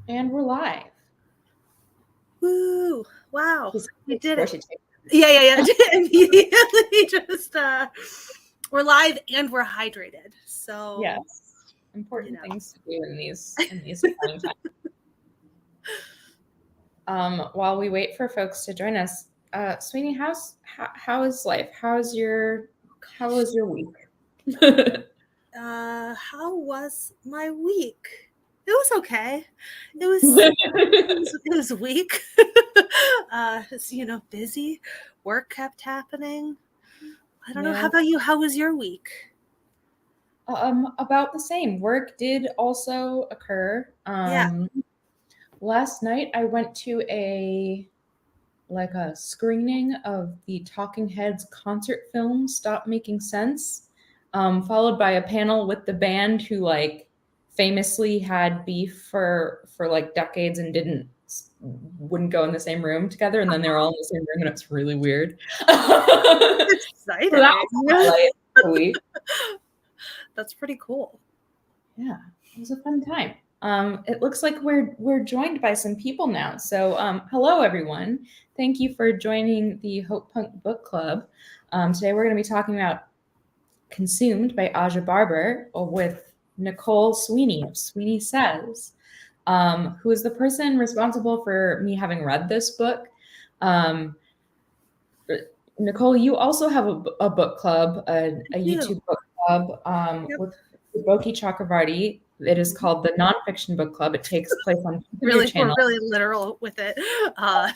And we're live. Woo! Wow, we did it. Yeah. Immediately just we're live and we're hydrated. So yes, important things to do in these fun times. While we wait for folks to join us, Sweeney, how is life? How was your week? How was my week? It was okay. It was weak. It's, busy. Work kept happening. I don't know. How about you? How was your week? About the same. Work did also occur. Last night I went to a screening of the Talking Heads concert film Stop Making Sense, followed by a panel with the band who famously had beef for decades and wouldn't go in the same room together, and then they were all in the same room, and it's really weird. Exciting. So that was a highlight of the week. That's pretty cool. Yeah, it was a fun time. It looks like we're joined by some people now. So hello, everyone. Thank you for joining the Hopepunk Book Club. Today we're going to be talking about Consumed by Aja Barber with Nicole Sweeney of Sweeney Says, who is the person responsible for me having read this book. Nicole, you also have a book club, a YouTube book club with Boki Chakravarti. It is called the Nonfiction Book Club. It takes place on your channel. We're really literal with it.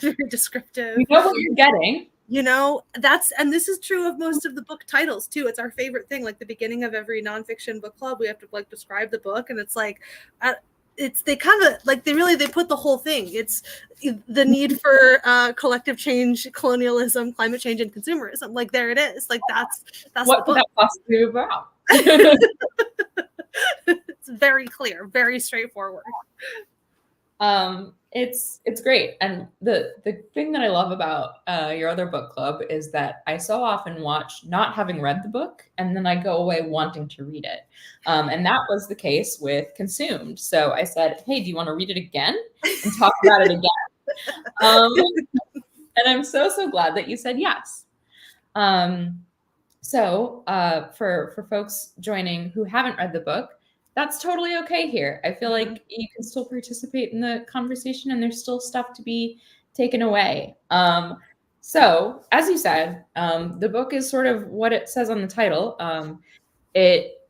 Very descriptive. You know what you're getting. And this is true of most of the book titles too. It's our favorite thing. Like the beginning of every nonfiction book club, we have to describe the book, and it's they put the whole thing. It's the need for collective change, colonialism, climate change, and consumerism. Like there it is. Like that's what could that possibly be about? It's very clear, very straightforward. It's great, and the thing that I love about your other book club is that I so often watch not having read the book, and then I go away wanting to read it, and that was the case with Consumed. So I said, "Hey, do you want to read it again and talk about it again?" And I'm so glad that you said yes. So for folks joining who haven't read the book, that's totally okay here. I feel like you can still participate in the conversation, and there's still stuff to be taken away. So as you said, the book is sort of what it says on the title. It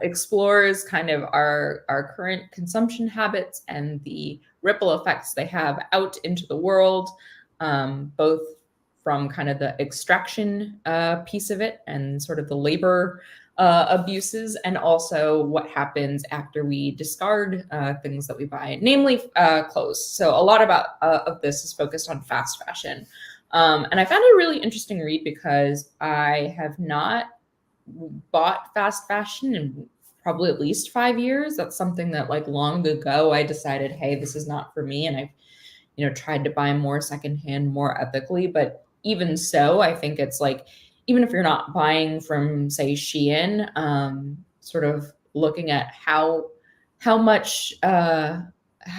explores kind of our current consumption habits and the ripple effects they have out into the world, both from kind of the extraction piece of it and sort of the labor abuses, and also what happens after we discard things that we buy, namely clothes. So a lot of this is focused on fast fashion. And I found it a really interesting read because I have not bought fast fashion in probably at least 5 years. That's something that long ago I decided, hey, this is not for me. And I've tried to buy more secondhand, more ethically. But even so, I think it's even if you're not buying from, say, Shein, sort of looking at how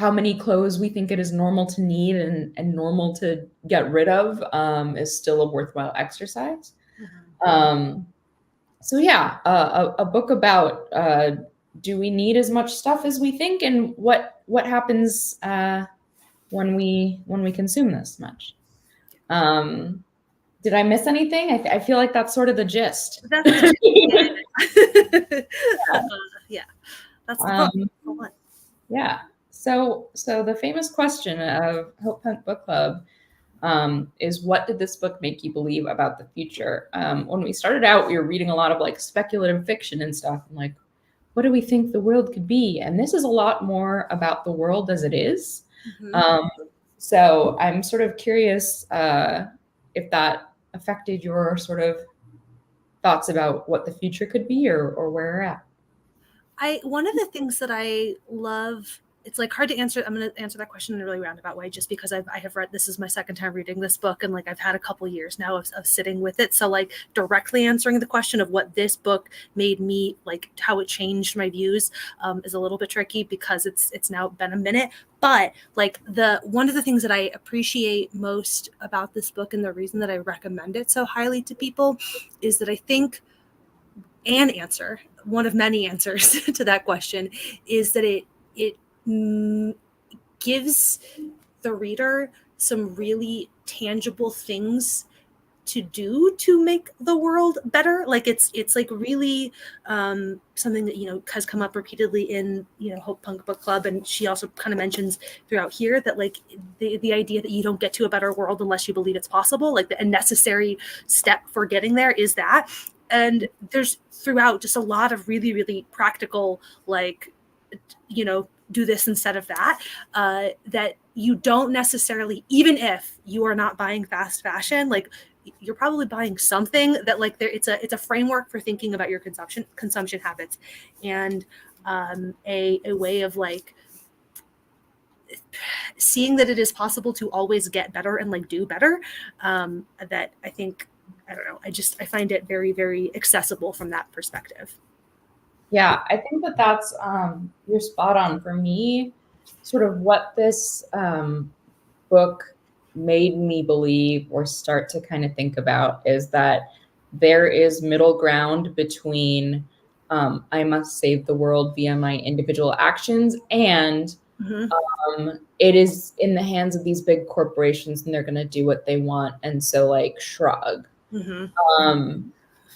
many clothes we think it is normal to need and normal to get rid of is still a worthwhile exercise. So yeah, a book about do we need as much stuff as we think, and what happens when we consume this much. Did I miss anything? I feel like that's sort of the gist. That's the gist. Yeah, that's the book. Yeah. So the famous question of Hopepunk Book Club is, what did this book make you believe about the future? When we started out, we were reading a lot of speculative fiction and stuff, and what do we think the world could be? And this is a lot more about the world as it is. So I'm sort of curious if that affected your sort of thoughts about what the future could be or where we're at. One of the things that I love it's like hard to answer. I'm going to answer that question in a really roundabout way, just because I have read, this is my second time reading this book, and like I've had a couple years now of sitting with it. So like directly answering the question of what this book made me, like how it changed my views, is a little bit tricky because it's now been a minute. But like one of the things that I appreciate most about this book, and the reason that I recommend it so highly to people, is that I think one of many answers to that question, is that it gives the reader some really tangible things to do to make the world better. Like it's like really something that has come up repeatedly in Hopepunk book club, and she also kind of mentions throughout here that like the idea that you don't get to a better world unless you believe it's possible, like a necessary step for getting there is that. And there's throughout just a lot of really, really practical, like do this instead of that, that you don't necessarily, even if you are not buying fast fashion, like you're probably buying something that like it's a framework for thinking about your consumption habits, and a way of like seeing that it is possible to always get better and like do better, that I think, I don't know, I find it very, very accessible from that perspective. Yeah, I think that's you're spot on. For me, sort of what this book made me believe or start to kind of think about is that there is middle ground between I must save the world via my individual actions, and it is in the hands of these big corporations and they're going to do what they want. And so like shrug.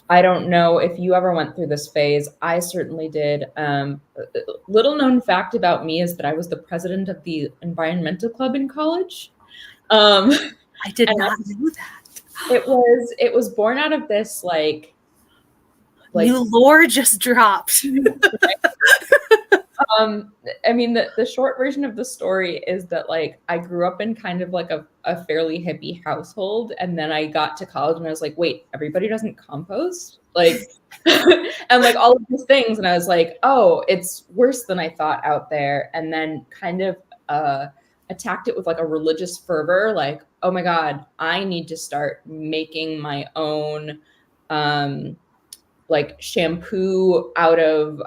I don't know if you ever went through this phase. I certainly did. Little known fact about me is that I was the president of the environmental club in college. I did not know that. It was born out of this like new lore just dropped. I mean, the short version of the story is that like I grew up in kind of like a fairly hippie household, and then I got to college and I was like, wait, everybody doesn't compost, like and like all of these things, and I was like, oh, it's worse than I thought out there. And then kind of attacked it with like a religious fervor, like, oh my God, I need to start making my own like shampoo out of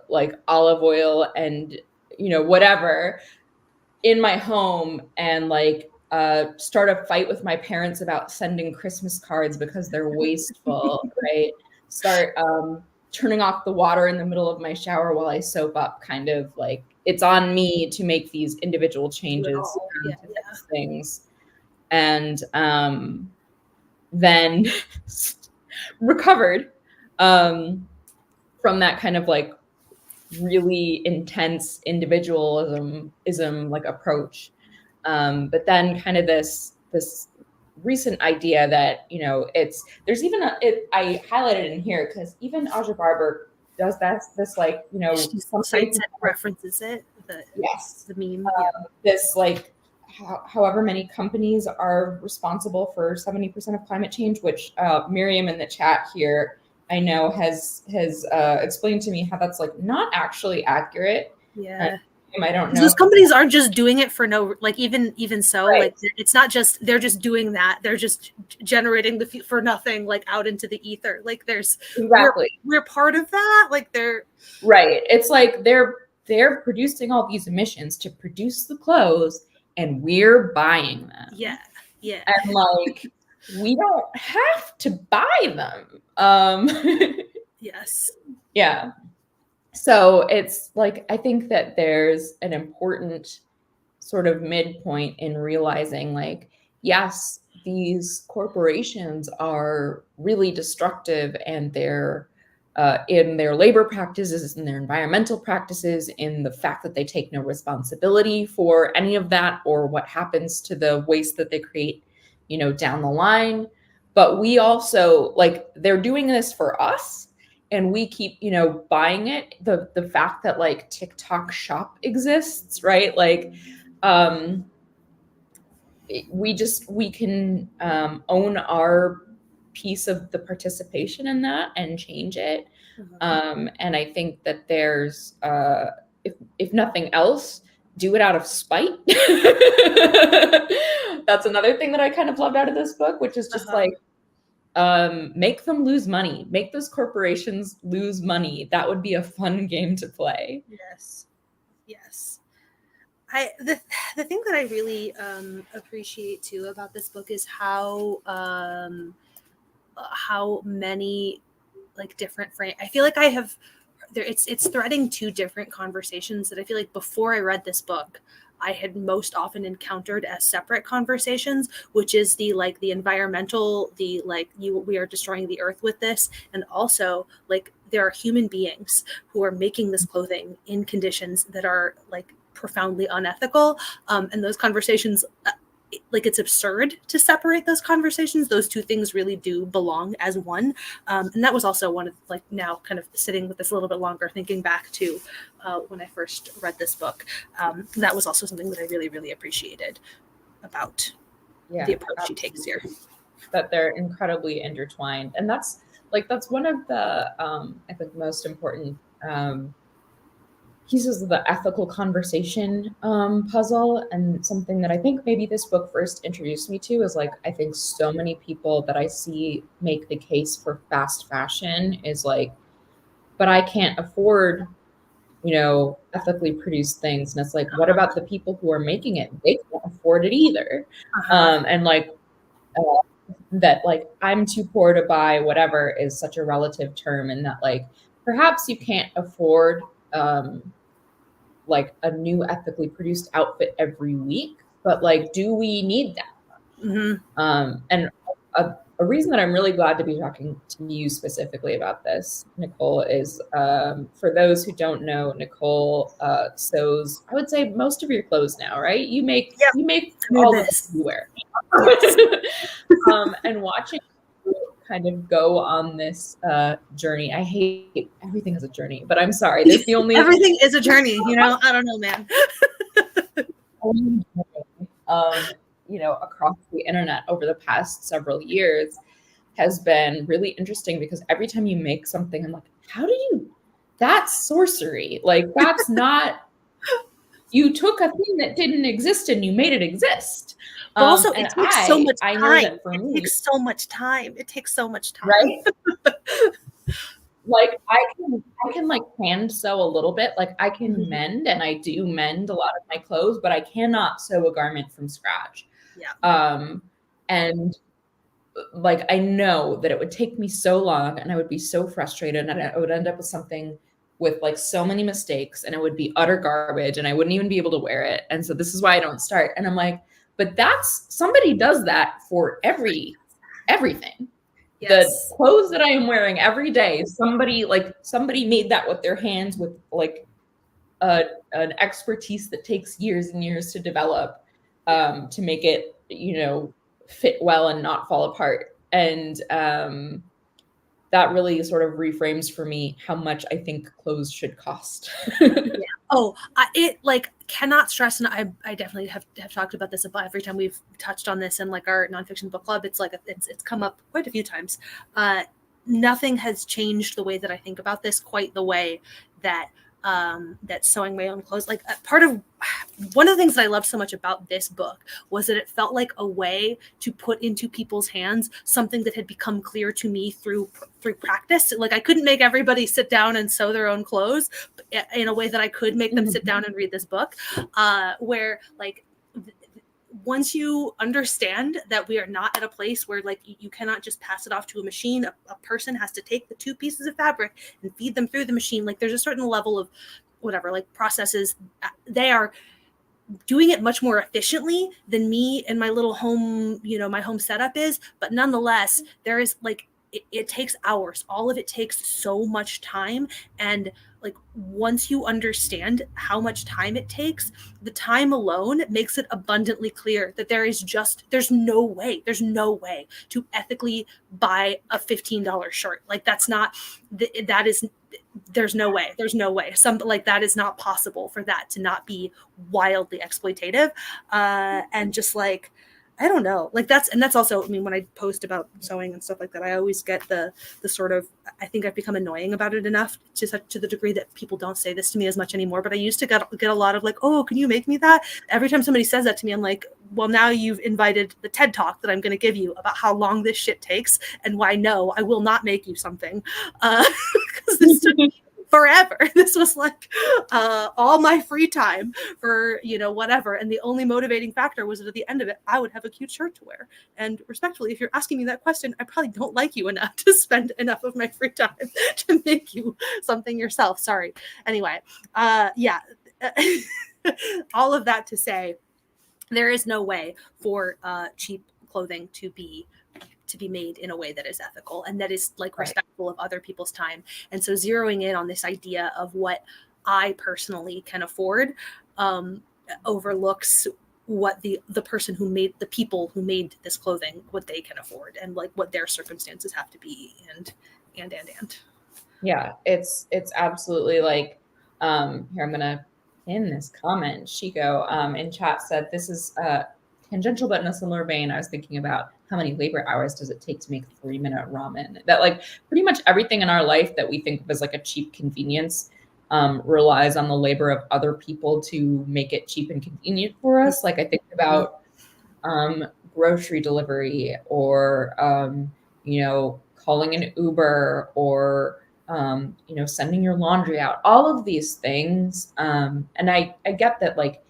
like olive oil and whatever in my home, and like start a fight with my parents about sending Christmas cards because they're wasteful, right? Start turning off the water in the middle of my shower while I soap up, kind of like it's on me to make these individual changes to fix things. And then recovered from that kind of like really intense individualism like approach, but then kind of this recent idea that there's even I highlighted in here because even Aja Barber does this like cites it, references it, yes, the meme, this like however many companies are responsible for 70% of climate change, which Miriam in the chat here I know has explained to me how that's like not actually accurate. Yeah. I don't know. Those companies aren't just doing it for no, like even so, right. Like it's not just they're just doing that. They're just generating for nothing, like out into the ether. Like there's exactly we're part of that. Like they're right. It's like they're producing all these emissions to produce the clothes, and we're buying them. Yeah. And like we don't have to buy them. Yes. Yeah. So it's like, I think that there's an important sort of midpoint in realizing like, yes, these corporations are really destructive, and they're in their labor practices, in their environmental practices, in the fact that they take no responsibility for any of that or what happens to the waste that they create, down the line. But we also like, they're doing this for us, and we keep, buying it. The fact that like TikTok Shop exists, right? Like, we can own our piece of the participation in that and change it. And I think that there's if nothing else, do it out of spite. That's another thing that I kind of loved out of this book, which is just like, make them lose money, make those corporations lose money. That would be a fun game to play. Yes. The thing that I really appreciate too about this book is how many like different I feel like I have there it's threading two different conversations that I feel like before I read this book I had most often encountered as separate conversations, which is the environmental, we are destroying the earth with this, and also like there are human beings who are making this clothing in conditions that are like profoundly unethical, and those conversations, like it's absurd to separate those conversations. Those two things really do belong as one, and that was also one of like now kind of sitting with this a little bit longer, thinking back to when I first read this book. That was also something that I really, really appreciated about the approach she takes here. That they're incredibly intertwined, and that's one of the I think most important pieces of the ethical conversation puzzle, and something that I think maybe this book first introduced me to is like, I think so many people that I see make the case for fast fashion is like, but I can't afford, ethically produced things. And it's like, what about the people who are making it? They can't afford it either. And like, that like, I'm too poor to buy whatever is such a relative term, and that like, perhaps you can't afford like a new ethically produced outfit every week, but like, do we need that? And a reason that I'm really glad to be talking to you specifically about this, Nicole, is for those who don't know, Nicole sews, I would say, most of your clothes now, right? You make all the things you wear. And watching you kind of go on this journey. I hate everything is a journey, but I'm sorry. There's the only everything is a journey, I don't know, man. Across the internet over the past several years has been really interesting, because every time you make something, I'm like, that's sorcery. Like, that's not, you took a thing that didn't exist and you made it exist. But also, it takes so much time. It takes so much time. Right? Like, I can like hand sew a little bit. Like, I can mend, and I do mend a lot of my clothes, but I cannot sew a garment from scratch. And like, I know that it would take me so long, and I would be so frustrated, and I would end up with something with like so many mistakes, and it would be utter garbage, and I wouldn't even be able to wear it. And so this is why I don't start. And I'm like, but somebody does that for everything. Yes. The clothes that I am wearing every day, somebody made that with their hands, with like an expertise that takes years and years to develop, to make it, fit well and not fall apart. And that really sort of reframes for me how much I think clothes should cost. It like cannot stress, and I definitely have talked about this about every time we've touched on this in like our nonfiction book club. It's like it's come up quite a few times. Nothing has changed the way that I think about this quite the way that sewing my own clothes. Like one of the things that I loved so much about this book was that it felt like a way to put into people's hands something that had become clear to me through practice. Like, I couldn't make everybody sit down and sew their own clothes in a way that I could make them sit down and read this book, where like, once you understand that we are not at a place where like you cannot just pass it off to a machine, a person has to take the two pieces of fabric and feed them through the machine. Like, there's a certain level of whatever, like processes, they are doing it much more efficiently than me and my little home, my home setup is. But nonetheless, there is like, it takes hours. All of it takes so much time. And like, once you understand how much time it takes, the time alone makes it abundantly clear that there's no way to ethically buy a $15 shirt. Like, there's no way. Something like that is not possible for that to not be wildly exploitative. And just like, I don't know. Like that's also, I mean, when I post about sewing and stuff like that, I always get the sort of, I think I've become annoying about it enough to the degree that people don't say this to me as much anymore. But I used to get a lot of like, oh, can you make me that? Every time somebody says that to me, I'm like, well, now you've invited the TED talk that I'm going to give you about how long this shit takes and why no, I will not make you something. Because this took forever. This was like all my free time for, you know, whatever. And the only motivating factor was that at the end of it, I would have a cute shirt to wear. And respectfully, if you're asking me that question, I probably don't like you enough to spend enough of my free time to make you something yourself. Sorry. Anyway, yeah. All of that to say, there is no way for cheap clothing to be made in a way that is ethical and that is like respectful of other people's time. And so zeroing in on this idea of what I personally can afford overlooks what the person who made, the people who made this clothing, what they can afford and like what their circumstances have to be and. Yeah, it's absolutely like, here, I'm gonna pin this comment. Shiko in chat said, this is tangential, but in a similar vein, I was thinking about how many labor hours does it take to make 3-minute ramen? That like pretty much everything in our life that we think of as like a cheap convenience relies on the labor of other people to make it cheap and convenient for us. Like I think about grocery delivery or, you know, calling an Uber or, you know, sending your laundry out, all of these things. And I get that, like,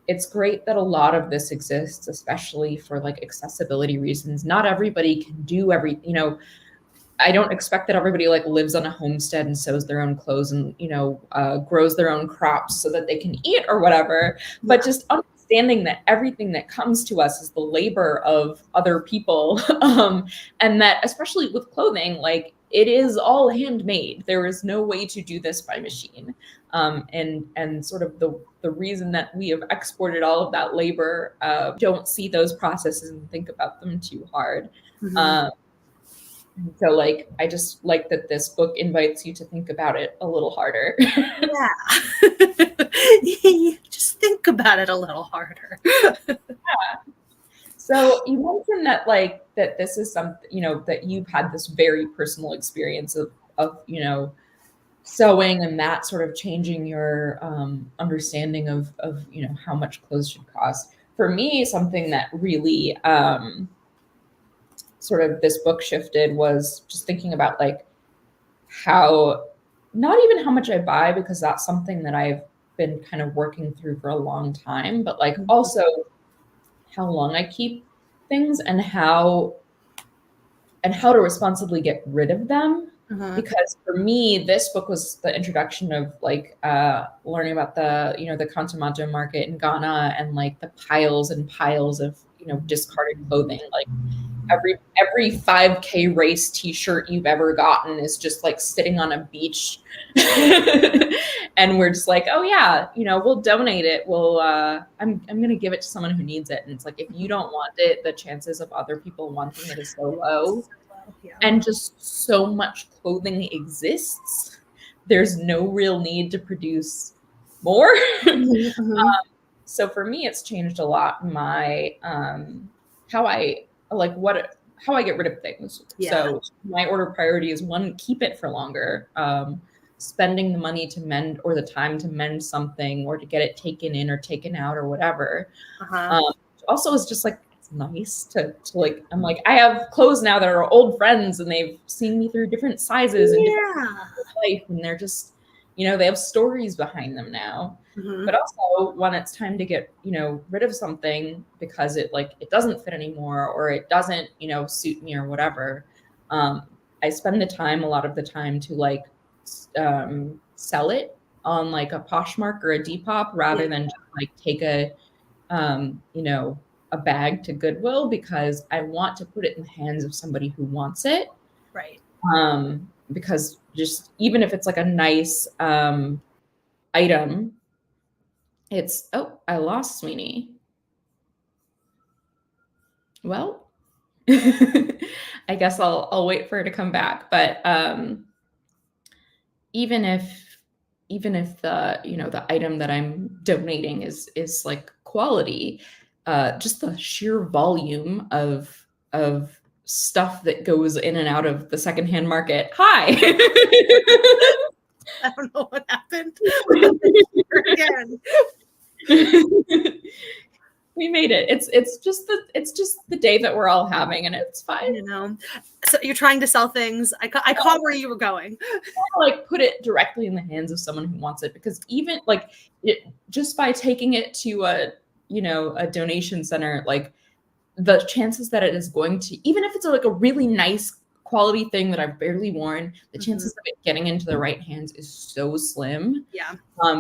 it's great that a lot of this exists, especially for like accessibility reasons. Not everybody can do everything, you know. I don't expect that everybody like lives on a homestead and sews their own clothes and, you know, grows their own crops so that they can eat or whatever. But just understanding that everything that comes to us is the labor of other people. And that especially with clothing, like it is all handmade. There is no way to do this by machine. And sort of the reason that we have exported all of that labor, don't see those processes and think about them too hard. So like, I just like that this book invites you to think about it a little harder. Yeah. Just think about it a little harder. Yeah. So you mentioned that like, that this is something, you know, that you've had this very personal experience of, you know, sewing and that sort of changing your understanding of, you know, how much clothes should cost. For me, something that really, sort of this book shifted was just thinking about like how, not even how much I buy, because that's something that I've been kind of working through for a long time, but like also how long I keep things and how to responsibly get rid of them. Because for me, this book was the introduction of like learning about the, you know, the Kantomato market in Ghana and like the piles and piles of, you know, discarded clothing. Like every 5K race t-shirt you've ever gotten is just like sitting on a beach. And we're just like, oh yeah, you know, we'll donate it. We'll I'm going to give it to someone who needs it. And it's like, if you don't want it, the chances of other people wanting it is so low. Yeah. And just so much clothing exists. There's no real need to produce more. So for me, it's changed a lot my how I get rid of things. Yeah. So my order priority is, one, keep it for longer. Spending the money to mend or the time to mend something or to get it taken in or taken out or whatever. Also is just like, it's nice to like, I'm like, I have clothes now that are old friends and they've seen me through different sizes and different life, and they're just, you know, they have stories behind them now. But also when it's time to get, you know, rid of something because it doesn't fit anymore or it doesn't, you know, suit me or whatever, I spend a lot of the time to like sell it on like a Poshmark or a Depop rather than just like take a you know, a bag to Goodwill, because I want to put it in the hands of somebody who wants it. Right. Because just even if it's like a nice item, it's, oh, I lost Sweeney. Well, I guess I'll wait for her to come back. But even if the, you know, the item that I'm donating is like quality, just the sheer volume of stuff that goes in and out of the secondhand market. Hi. I don't know what happened. Again. We made it. It's just the day that we're all having, and it's fine. You know, so you're trying to sell things. I caught where you were going. Like put it directly in the hands of someone who wants it, because even like just by taking it to a donation center, like the chances that it is going to, even if it's like a really nice quality thing that I've barely worn, the chances of it getting into the right hands is so slim. Yeah.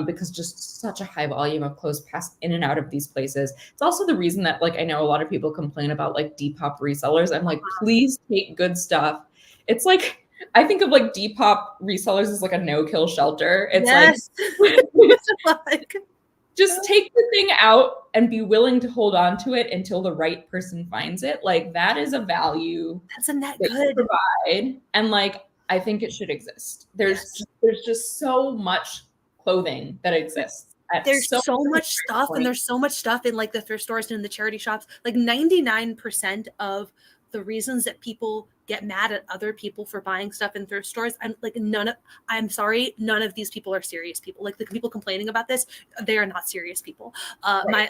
Because just such a high volume of clothes pass in and out of these places. It's also the reason that, like, I know a lot of people complain about like Depop resellers. I'm like, please take good stuff. It's like, I think of like Depop resellers as like a no-kill shelter. It's like just take the thing out and be willing to hold on to it until the right person finds it. Like, that is a value. That's a net good provide. And like, I think it should exist. There's just so much clothing that exists. There's so much stuff, and there's so much stuff in like the thrift stores and in the charity shops. Like 99% of the reasons that people get mad at other people for buying stuff in thrift stores, I'm sorry, none of these people are serious people. Like the people complaining about this, they are not serious people. Right.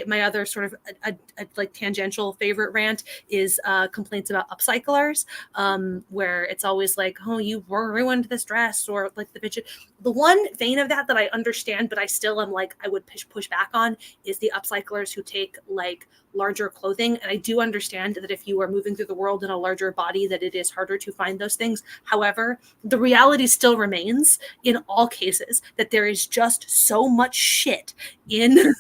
My other sort of a like tangential favorite rant is complaints about upcyclers, where it's always like, oh, you ruined this dress, or like the one vein of that I understand, but I still am like, I would push back on, is the upcyclers who take like larger clothing. And I do understand that if you are moving through the world in a larger body, that it is harder to find those things. However, the reality still remains in all cases that there is just so much shit in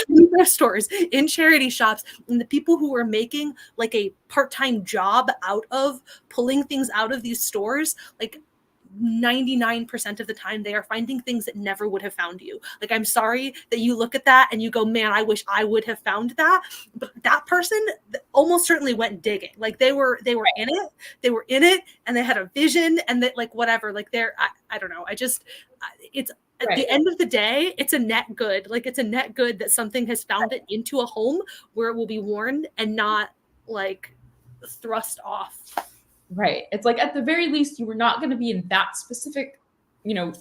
thrift stores, in charity shops, and the people who are making like a part-time job out of pulling things out of these stores, like 99% of the time they are finding things that never would have found you. Like, I'm sorry that you look at that and you go, man, I wish I would have found that. But that person almost certainly went digging. Like they were in it and they had a vision, and that like whatever, like I don't know. It's at the end of the day, it's a net good. Like it's a net good that something has found it into a home where it will be worn and not like thrust off. Right. It's like, at the very least, you were not going to be in that specific,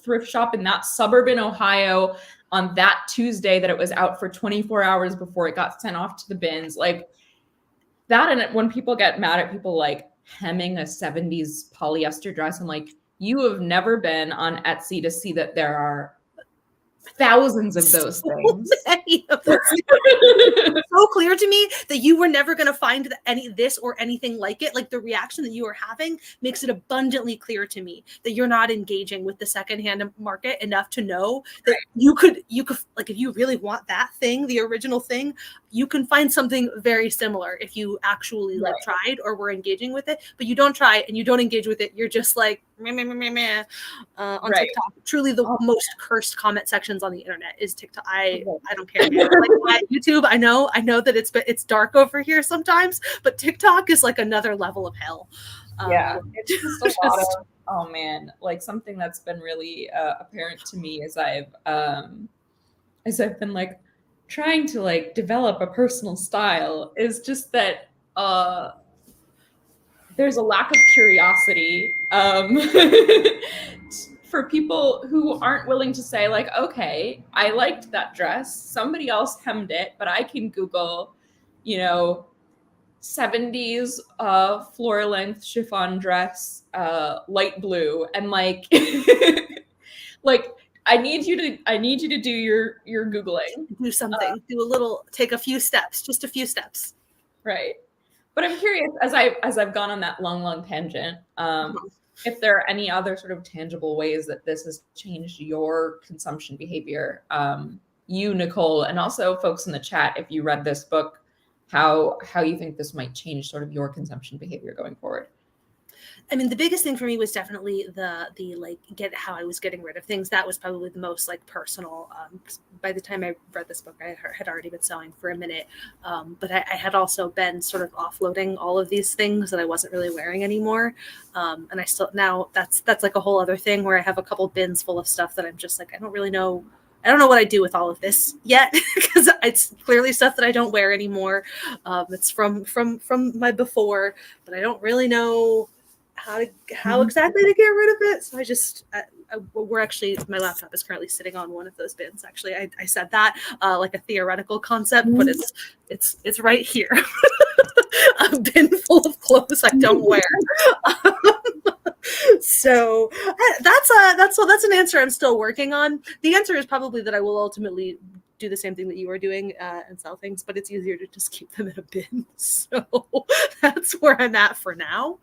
thrift shop in that suburb in Ohio on that Tuesday that it was out for 24 hours before it got sent off to the bins. Like that. And when people get mad at people like hemming a 70s polyester dress, I'm like, you have never been on Etsy to see that there are thousands of those things. Many of those. So clear to me that you were never going to find this or anything like it. Like the reaction that you are having makes it abundantly clear to me that you're not engaging with the secondhand market enough to know that you could like, if you really want that thing, the original thing, you can find something very similar if you actually like tried or were engaging with it. But you don't try it and you don't engage with it. You're just like on TikTok. Truly the most cursed comment sections on the internet is TikTok. I don't care. Like YouTube, I know that it's dark over here sometimes, but TikTok is like another level of hell. It's just a lot of, oh man, like something that's been really apparent to me as I've been like trying to like develop a personal style is just that there's a lack of curiosity for people who aren't willing to say like, okay, I liked that dress. Somebody else hemmed it, but I can Google, 70s floor length chiffon dress, light blue, and like, like I need you to do your Googling. Do something. Take a few steps, just a few steps. Right. But I'm curious, as I've gone on that long tangent, if there are any other sort of tangible ways that this has changed your consumption behavior, you, Nicole, and also folks in the chat, if you read this book, how you think this might change sort of your consumption behavior going forward. I mean, the biggest thing for me was definitely the like how I was getting rid of things. That was probably the most like personal. By the time I read this book, I had already been sewing for a minute, but I had also been sort of offloading all of these things that I wasn't really wearing anymore. And I still, now that's like a whole other thing where I have a couple bins full of stuff that I'm just like, I don't really know I don't know what I do with all of this yet, because it's clearly stuff that I don't wear anymore. It's from my before, but I don't really know how exactly to get rid of it. So we're actually, my laptop is currently sitting on one of those bins. Actually, I said that like a theoretical concept, but it's right here. A bin full of clothes I don't wear. So that's an answer I'm still working on. The answer is probably that I will ultimately do the same thing that you are doing and sell things, but it's easier to just keep them in a bin. So that's where I'm at for now.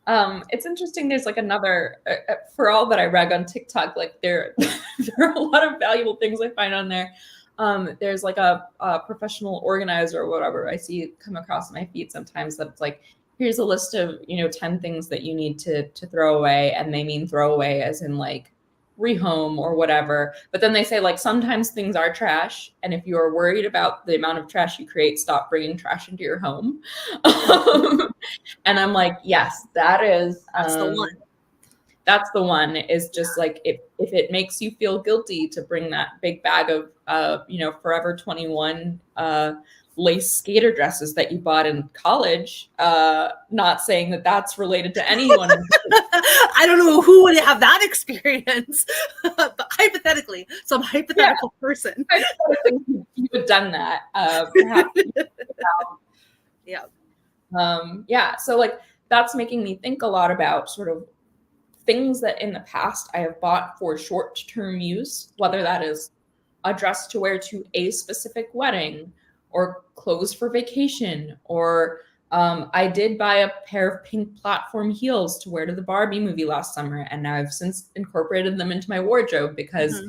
It's interesting. There's like another, for all that I rag on TikTok, like there are a lot of valuable things I find on there. There's like a professional organizer or whatever I see come across my feed sometimes that it's like, here's a list of, 10 things that you need to throw away. And they mean throw away as in like rehome or whatever. But then they say like, sometimes things are trash. And if you're worried about the amount of trash you create, stop bringing trash into your home. And I'm like, yes, that's the one. That's the one, is just like, if it makes you feel guilty to bring that big bag of, Forever 21 lace skater dresses that you bought in college, not saying that that's related to anyone. I don't know who would have that experience, but hypothetically, some hypothetical person. You have done that. Perhaps. Yeah. So like, that's making me think a lot about sort of things that in the past I have bought for short-term use, whether that is a dress to wear to a specific wedding or clothes for vacation, or I did buy a pair of pink platform heels to wear to the Barbie movie last summer, and now I've since incorporated them into my wardrobe because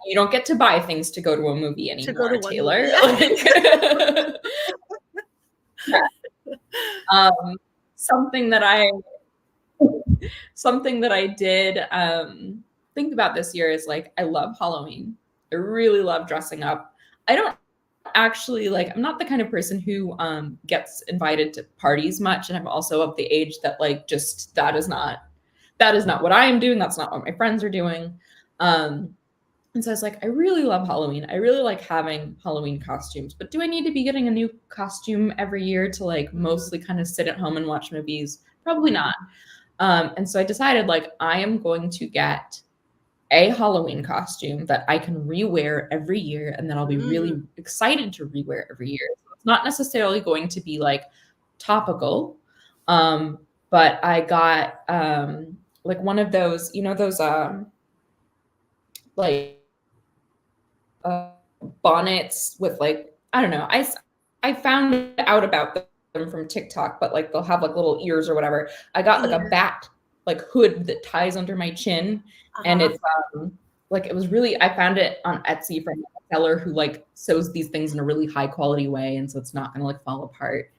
you don't get to buy things to go to a movie anymore, Taylor. Something that I did think about this year is like, I love Halloween. I really love dressing up. I don't actually I'm not the kind of person who gets invited to parties much, and I'm also of the age that like just that is not what I am doing. That's not what my friends are doing. And so I was like, I really love Halloween. I really like having Halloween costumes, but do I need to be getting a new costume every year to like mostly kind of sit at home and watch movies? Probably not. And so I decided like, I am going to get a Halloween costume that I can rewear every year, and that I'll be really excited to rewear every year. So it's not necessarily going to be like topical, but I got like one of those, those bonnets with like, I don't know. I found out about them from TikTok, but like they'll have like little ears or whatever. I got like a bat like hood that ties under my chin, and it's like, it was really, I found it on Etsy from a seller who like sews these things in a really high quality way, and so it's not gonna like fall apart.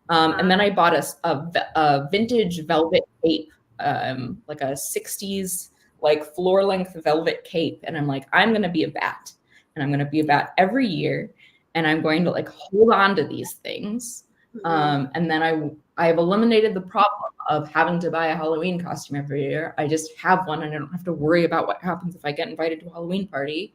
And then I bought a vintage velvet cape, like a 60s like floor length velvet cape, and I'm like, I'm gonna be a bat, and I'm gonna be a bat every year, and I'm going to like hold on to these things. And then I've eliminated the problem of having to buy a Halloween costume every year. I just have one, and I don't have to worry about what happens if I get invited to a Halloween party.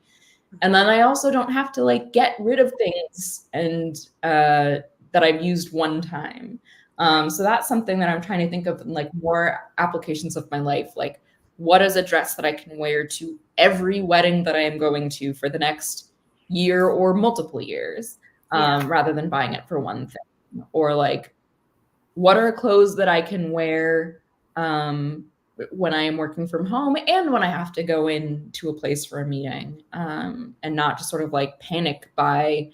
And then I also don't have to like get rid of things and that I've used one time. So that's something that I'm trying to think of in like more applications of my life. Like, what is a dress that I can wear to every wedding that I am going to for the next year or multiple years, rather than buying it for one thing? Or like, what are clothes that I can wear when I am working from home and when I have to go into a place for a meeting, and not just sort of like panic buy,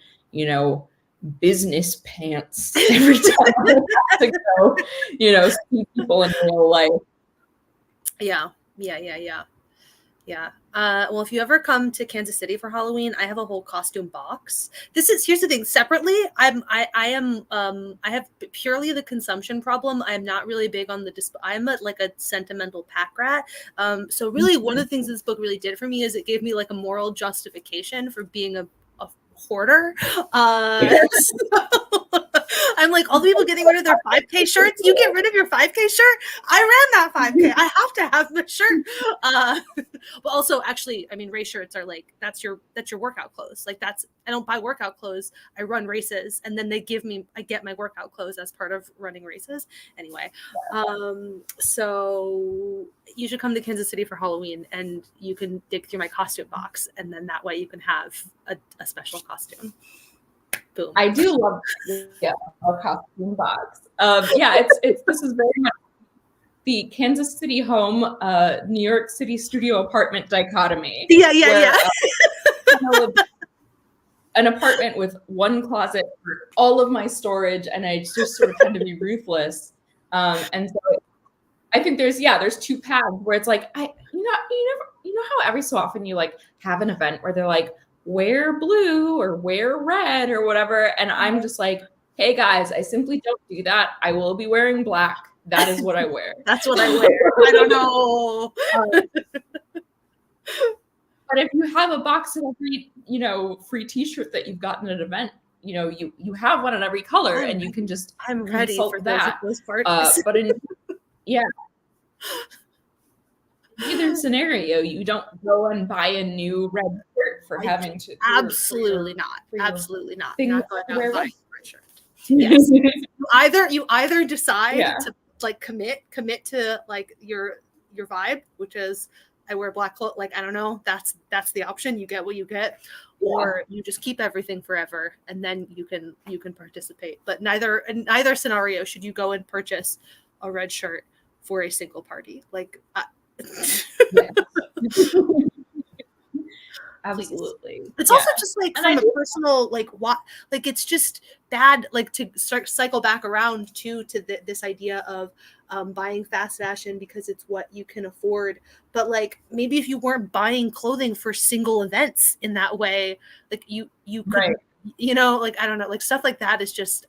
business pants every time I have to go, see people in real life. Yeah. Well, if you ever come to Kansas City for Halloween, I have a whole costume box. Here's the thing. Separately, I have purely the consumption problem. I'm not really big on I'm like a sentimental packrat. So really, one of the things this book really did for me is it gave me like a moral justification for being a hoarder. So I'm like, all the people getting rid of their 5K shirts, you get rid of your 5K shirt? I ran that 5K. I have to have the shirt. But also, actually, I mean, race shirts are like, that's your workout clothes. Like I don't buy workout clothes. I run races, and then I get my workout clothes as part of running races. Anyway, so you should come to Kansas City for Halloween, and you can dig through my costume box, and then that way you can have a special costume. Boom. I do love our costume box. It's this is very much the Kansas City home, New York City studio apartment dichotomy. Yeah. An apartment with one closet for all of my storage, and I just sort of tend to be ruthless. And so I think there's two paths where it's like you know how every so often you like have an event where they're like, wear blue or wear red or whatever, and I'm just like, hey guys, I simply don't do that. I will be wearing black. That is what I wear. That's what I wear. I don't know. But if you have a box of every, free T-shirt that you've gotten at an event, you have one in every color, and you can just I'm ready for that. those parties. But in either scenario, you don't go and buy a new red shirt for having to. Absolutely not. Absolutely not. Not going out and buying a red shirt. Yes. you either decide to like commit to like your vibe, which is I wear black clothes. Like, I don't know. That's the option. You get what you get, or you just keep everything forever, and then you can participate. But in neither scenario should you go and purchase a red shirt for a single party. Like, absolutely. It's also just like from a personal like it's just bad like to start cycle back around to this idea of buying fast fashion because it's what you can afford. But like maybe if you weren't buying clothing for single events in that way, like you could, like I don't know, like stuff like that is just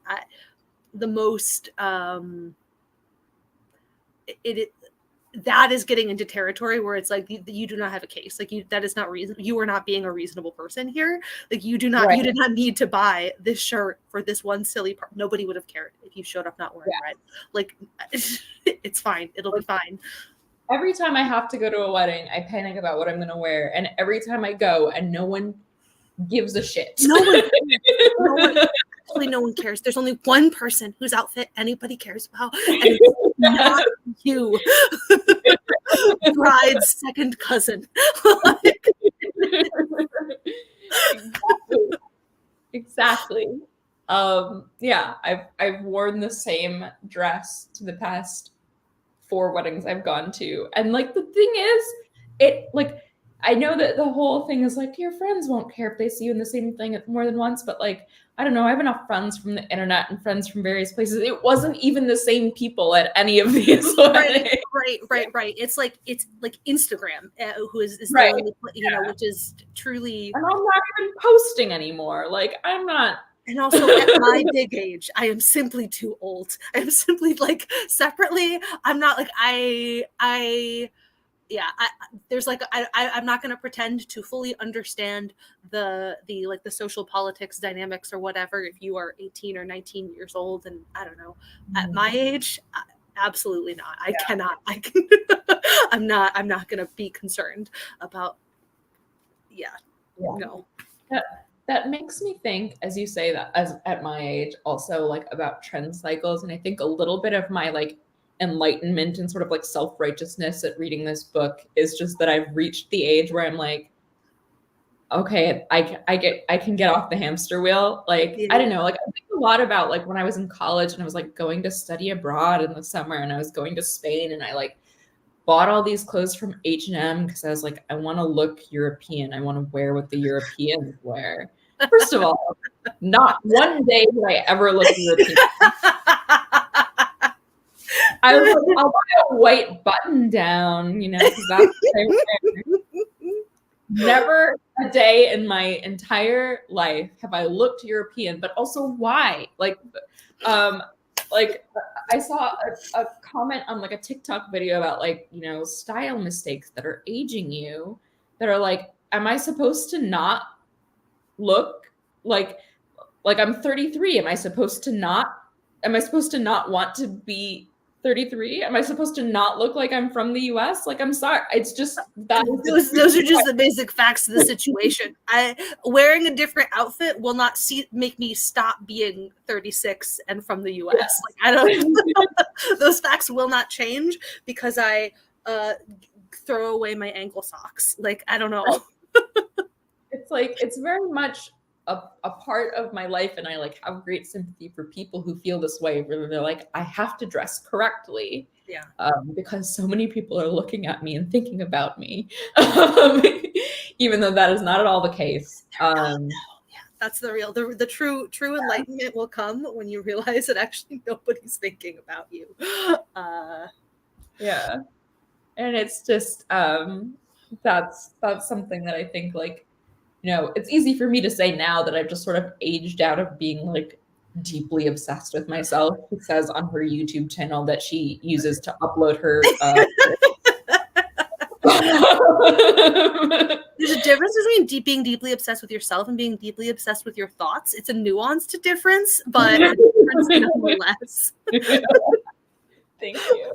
the most that is getting into territory where it's like you do not have a case. Like that is not reason. You are not being a reasonable person here. Like you did not need to buy this shirt for this one silly part. Nobody would have cared if you showed up not wearing red. Like it's fine. It'll be fine. Every time I have to go to a wedding, I panic about what I'm going to wear. And every time I go and no one gives a shit. No one cares. There's only one person whose outfit anybody cares about, and it's not you. Bride's second cousin. Exactly. I've worn the same dress to the past 4 weddings I've gone to, and like the thing is, I know that the whole thing is like your friends won't care if they see you in the same thing more than once, but like I don't know, I have enough friends from the internet and friends from various places. It wasn't even the same people at any of these weddings. Right. It's like Instagram, who is the only, which is truly. And I'm not even posting anymore. Like I'm not. And also at my big age, I am simply too old. I am simply like separately. I'm not like there's like I'm not going to pretend to fully understand the social politics dynamics or whatever if you are 18 or 19 years old, and I don't know, at my age, absolutely not. I cannot. I'm not going to be concerned about. No. That makes me think, as you say that, as at my age, also like about trend cycles, and I think a little bit of my like enlightenment and sort of like self-righteousness at reading this book is just that I've reached the age where I'm like, okay, I can get off the hamster wheel. Like, I don't know, like I think a lot about like when I was in college and I was like going to study abroad in the summer and I was going to Spain and I like bought all these clothes from H&M because I was like, I want to look European. I want to wear what the Europeans wear. First of all, not one day did I ever look European. I was like, I'll buy a white button down, because that's what I wear. Never a day in my entire life have I looked European, but also why? Like I saw a comment on like a TikTok video about like, style mistakes that are aging you, that are like, am I supposed to not look like I'm 33? Am I supposed to not am I supposed to not want to be 33? Am I supposed to not look like I'm from the US? Like, I'm sorry. It's just that. Those are just the basic facts of the situation. Wearing a different outfit will not make me stop being 36 and from the US. Yes. Like, I don't. Those facts will not change because I throw away my ankle socks. Like, I don't know. It's like, it's very much a part of my life, and I like have great sympathy for people who feel this way, where they're like, I have to dress correctly, because so many people are looking at me and thinking about me, even though that is not at all the case. That's the real, the true enlightenment will come when you realize that actually nobody's thinking about you. And it's just that's something that I think, like, you know, it's easy for me to say now that I've just sort of aged out of being like deeply obsessed with myself. She says on her YouTube channel that she uses to upload her. There's a difference between being deeply obsessed with yourself and being deeply obsessed with your thoughts. It's a nuanced difference, but a difference nonetheless. Thank you.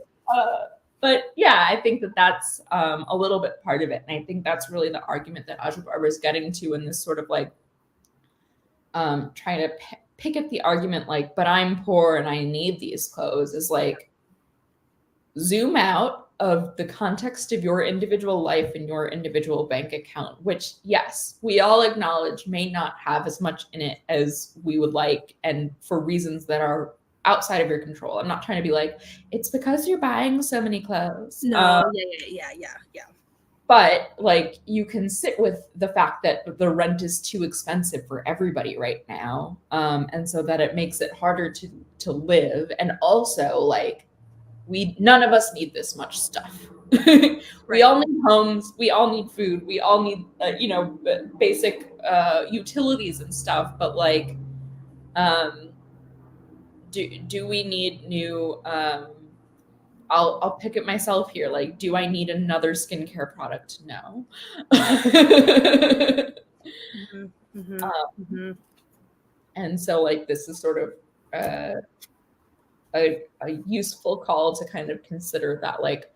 But yeah, I think that that's a little bit part of it. And I think that's really the argument that Aja Barber is getting to in this sort of like trying to pick at the argument, like, but I'm poor and I need these clothes, is like, zoom out of the context of your individual life and your individual bank account, which, yes, we all acknowledge may not have as much in it as we would like, and for reasons that are outside of your control. I'm not trying to be like, it's because you're buying so many clothes. No, yeah. But like, you can sit with the fact that the rent is too expensive for everybody right now. And so that it makes it harder to live. And also, like, none of us need this much stuff. We all need homes. We all need food. We all need, basic utilities and stuff. But like, do we need new, I'll pick at myself here. Like, do I need another skincare product? No. And so like, this is sort of a useful call to kind of consider that, like,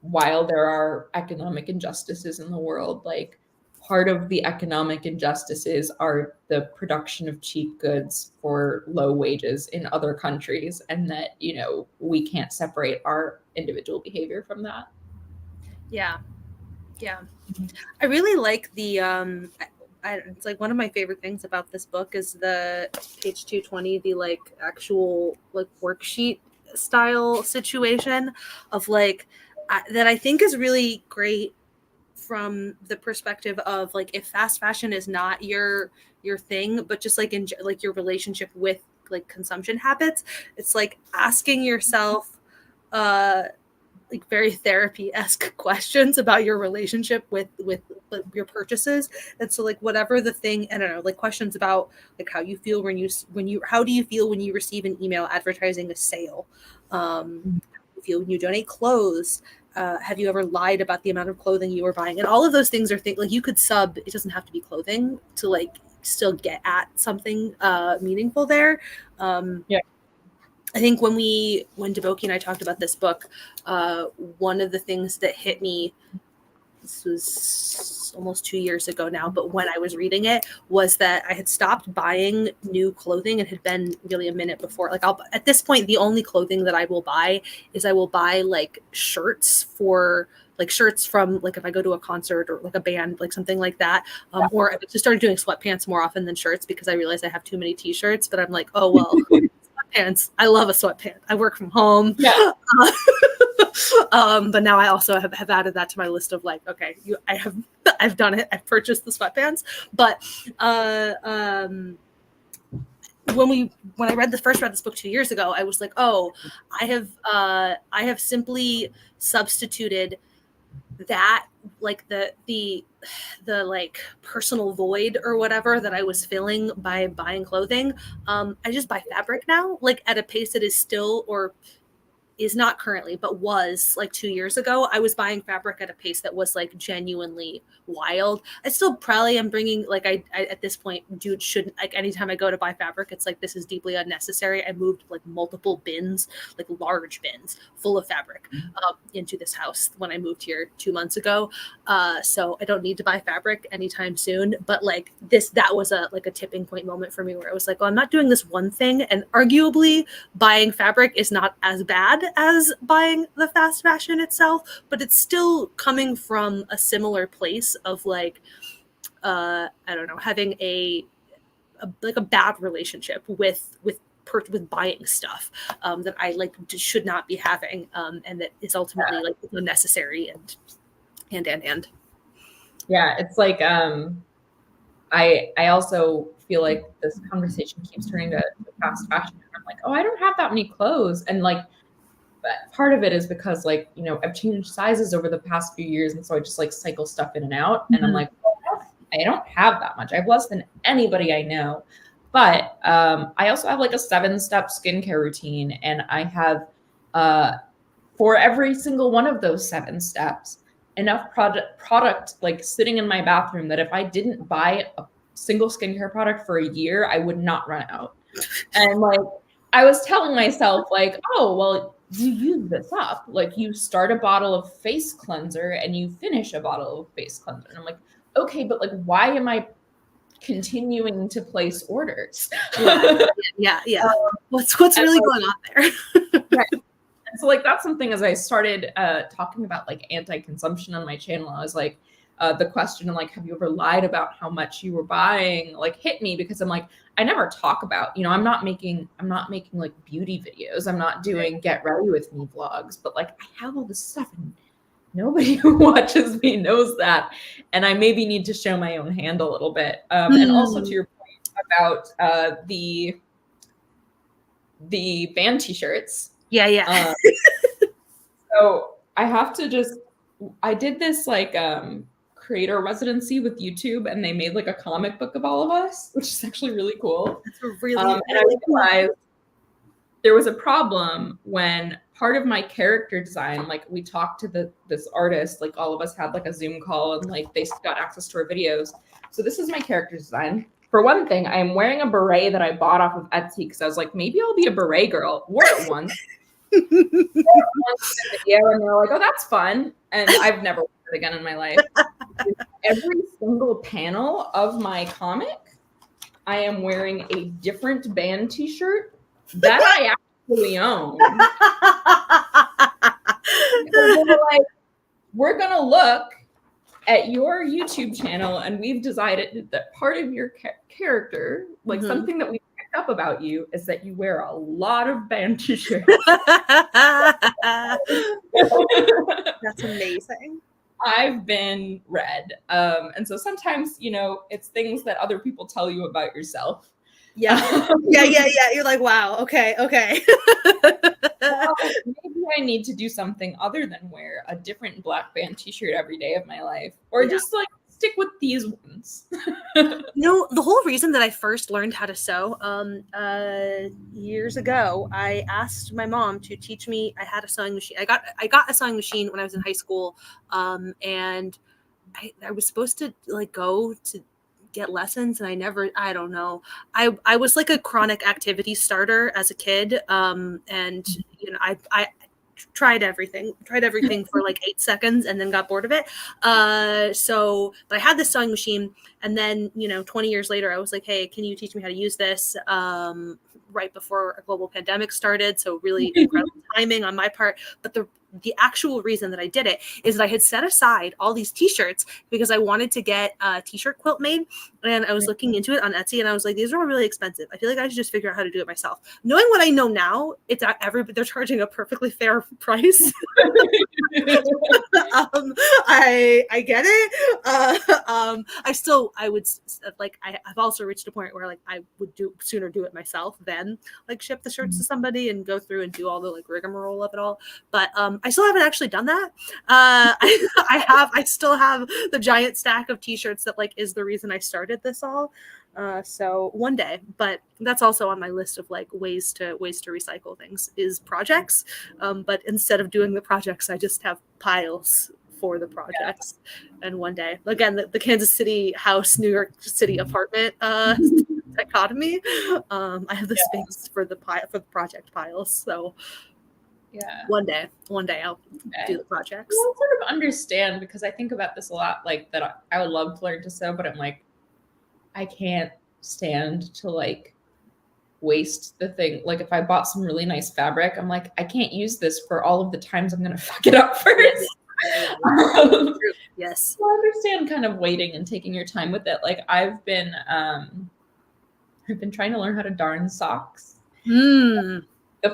while there are economic injustices in the world, like, part of the economic injustices are the production of cheap goods for low wages in other countries, and that, you know, we can't separate our individual behavior from that. Yeah. I really like the it's like one of my favorite things about this book is the page 220, the like actual like worksheet style situation of like that I think is really great from the perspective of like, if fast fashion is not your thing, but just like in like your relationship with like consumption habits, it's like asking yourself like very therapy-esque questions about your relationship with your purchases. And so like, whatever the thing, I don't know, like questions about like how you feel how do you feel when you receive an email advertising a sale? How do you feel when you donate clothes? Have you ever lied about the amount of clothing you were buying? And all of those things are things like you could it doesn't have to be clothing to like still get at something meaningful there. I think when Deboki and I talked about this book, one of the things that hit me, this was almost 2 years ago now, but when I was reading it, was that I had stopped buying new clothing. It had been really a minute before. Like, at this point, the only clothing that I will buy is like shirts from like if I go to a concert or like a band, like something like that. Or I just started doing sweatpants more often than shirts because I realized I have too many t-shirts, but I'm like, oh, well, sweatpants. I love a sweatpant. I work from home. Yeah. But now I also have added that to my list of like, okay, I've done it. I've purchased the sweatpants. But when I first read this book 2 years ago, I was like, oh, I have simply substituted that, like the like personal void or whatever that I was filling by buying clothing. I just buy fabric now, like at a pace that is still, or is not currently, but was like 2 years ago, I was buying fabric at a pace that was like genuinely wild. I still probably am bringing, like, I at this point, shouldn't, like, anytime I go to buy fabric, it's like, this is deeply unnecessary. I moved like multiple bins, like large bins full of fabric into this house when I moved here 2 months ago. So I don't need to buy fabric anytime soon. But like that was a tipping point moment for me where I was like, well, I'm not doing this one thing. And arguably buying fabric is not as bad as buying the fast fashion itself, but it's still coming from a similar place of like, I don't know, having a bad relationship with buying stuff that I like should not be having, and that is ultimately like unnecessary and. Yeah, it's like I also feel like this conversation keeps turning to fast fashion. And I'm like, oh, I don't have that many clothes, and like, part of it is because like, you know, I've changed sizes over the past few years, and so I just like cycle stuff in and out, and I'm like, well, I don't have that much. I have less than anybody I know, but I also have like a 7-step skincare routine, and I have for every single one of those 7 steps, enough product like sitting in my bathroom that if I didn't buy a single skincare product for a year, I would not run out. And like, I was telling myself like, oh, well, you use this up. Like, you start a bottle of face cleanser and you finish a bottle of face cleanser. And I'm like, okay, but like, why am I continuing to place orders? Yeah. What's really going on there? Right. So like, that's something, as I started talking about like anti-consumption on my channel, I was like, the question of like, have you ever lied about how much you were buying, like hit me, because I'm like, I never talk about, you know, I'm not making like beauty videos. I'm not doing get ready with me vlogs, but like, I have all this stuff and nobody who watches me knows that. And I maybe need to show my own hand a little bit. And also to your point about the band t-shirts. Yeah. So I have to I did this like creator residency with YouTube, and they made like a comic book of all of us, which is actually really cool. That's really, and I realized there was a problem when part of my character design, like we talked to this artist, like all of us had like a Zoom call, and like they got access to our videos. So this is my character design. For one thing, I'm wearing a beret that I bought off of Etsy because I was like, maybe I'll be a beret girl. Wore it once. In the video, and they're like, oh, that's fun. And I've never worn it again in my life. Every single panel of my comic, I am wearing a different band t-shirt that I actually own. Like, we're gonna look at your YouTube channel, and we've decided that part of your character, like something that we picked up about you, is that you wear a lot of band t-shirts. That's amazing. I've been read. And so sometimes, you know, it's things that other people tell you about yourself. Yeah. You're like, wow, okay. Well, maybe I need to do something other than wear a different black band t-shirt every day of my life, or just like stick with these ones. No, the whole reason that I first learned how to sew years ago, I asked my mom to teach me. I had a sewing machine. I got a sewing machine when I was in high school, and I was supposed to like go to get lessons, and I don't know. I was like a chronic activity starter as a kid, and you know, I tried everything for like 8 seconds and then got bored of it. But I had this sewing machine, and then, you know, 20 years later, I was like, hey, can you teach me how to use this? Right before a global pandemic started. So really incredible timing on my part. But the actual reason that I did it is that I had set aside all these t-shirts because I wanted to get a t-shirt quilt made, and I was looking into it on Etsy, and I was like, these are all really expensive. I feel like I should just figure out how to do it myself. Knowing what I know now, it's they're charging a perfectly fair price. I get it. I've also reached a point where like I would sooner do it myself than like ship the shirts to somebody and go through and do all the like rigmarole of it all. But I still haven't actually done that. I still have the giant stack of t-shirts that like is the reason I started this all. So one day, but that's also on my list of like ways to recycle things is projects. But instead of doing the projects, I just have piles for the projects. And one day, again, the Kansas City house, New York City apartment dichotomy. I have the space for the project piles. So one day I'll do the projects. I sort of understand, because I think about this a lot, like that I would love to learn to sew, but I'm like, I can't stand to like waste the thing. Like if I bought some really nice fabric, I'm like, I can't use this for all of the times I'm going to fuck it up first. Yes. So I understand kind of waiting and taking your time with it. Like I've been trying to learn how to darn socks. The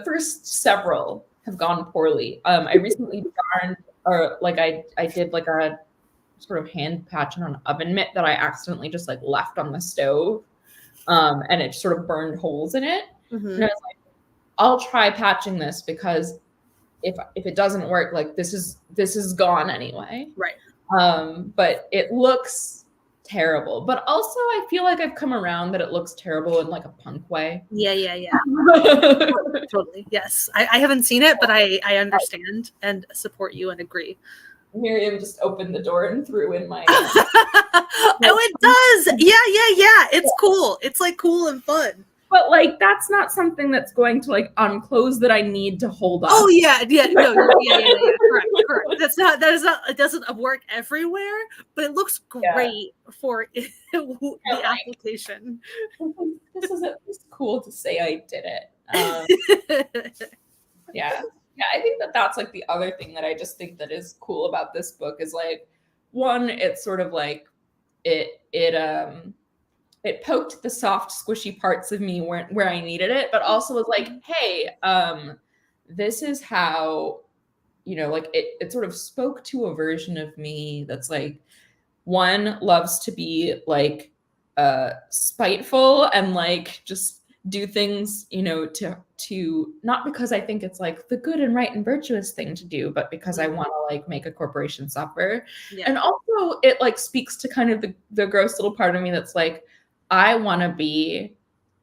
first several have gone poorly. I recently darned, or like I did like a sort of hand patch on an oven mitt that I accidentally just like left on the stove. And it sort of burned holes in it. And I was like, I'll try patching this, because if it doesn't work, like this is gone anyway. Right. But it looks terrible. But also I feel like I've come around that it looks terrible in like a punk way. Yeah. Totally. Yes. I haven't seen it, but I understand and support you and agree. Miriam just opened the door and threw in my oh, it does. Yeah. It's cool. It's like cool and fun. But like that's not something that's going to like unclose that I need to hold up. Oh yeah. No, yeah. Correct. That is not. It doesn't work everywhere, but it looks great for the application. This is at least cool to say I did it. Yeah, I think that's like the other thing that I just think that is cool about this book is like, one, it's sort of like it poked the soft, squishy parts of me where I needed it, but also was like, hey, this is how, like it sort of spoke to a version of me that's like, one, loves to be like spiteful and like just do things, to not because I think it's like the good and right and virtuous thing to do, but because I want to like make a corporation suffer. Yeah. And also it like speaks to kind of the gross little part of me that's like, I want to be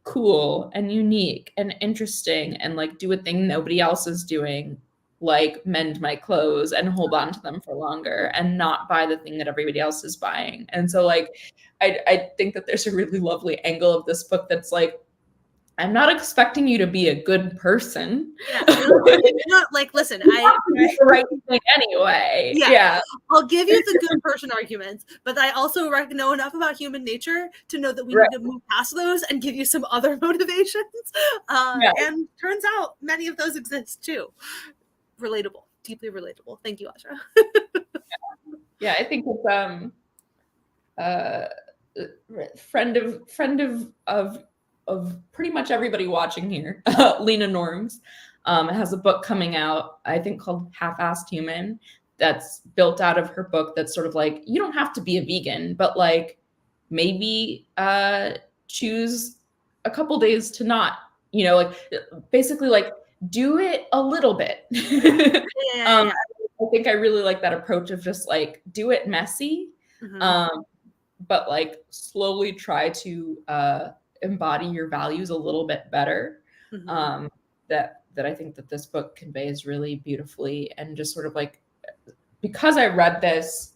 cool and unique and interesting and like do a thing nobody else is doing, like mend my clothes and hold on to them for longer and not buy the thing that everybody else is buying. And so like, I think that there's a really lovely angle of this book that's like, I'm not expecting you to be a good person. Yeah, it's not like, listen, I the right thing anyway. Yeah, I'll give you the good person arguments, but I also know enough about human nature to know that we need to move past those and give you some other motivations. And turns out many of those exist too. Relatable, deeply relatable. Thank you, Aja. Yeah, I think it's friend of pretty much everybody watching here, Lena Norms, has a book coming out, I think called Half-Assed Human, that's built out of her book that's sort of like, you don't have to be a vegan, but like maybe choose a couple days to not, like basically like do it a little bit. I think I really like that approach of just like do it messy, but like slowly try to embody your values a little bit better. That I think that this book conveys really beautifully, and just sort of like, because I read this,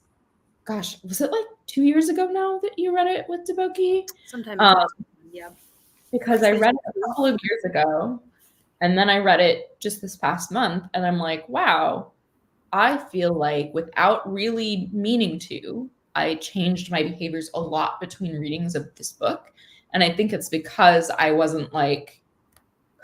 gosh, was it like 2 years ago now that you read it with Deboki? Sometime. Because I read it a couple of years ago, and then I read it just this past month, and I'm like, wow, I feel like without really meaning to, I changed my behaviors a lot between readings of this book. And I think it's because I wasn't like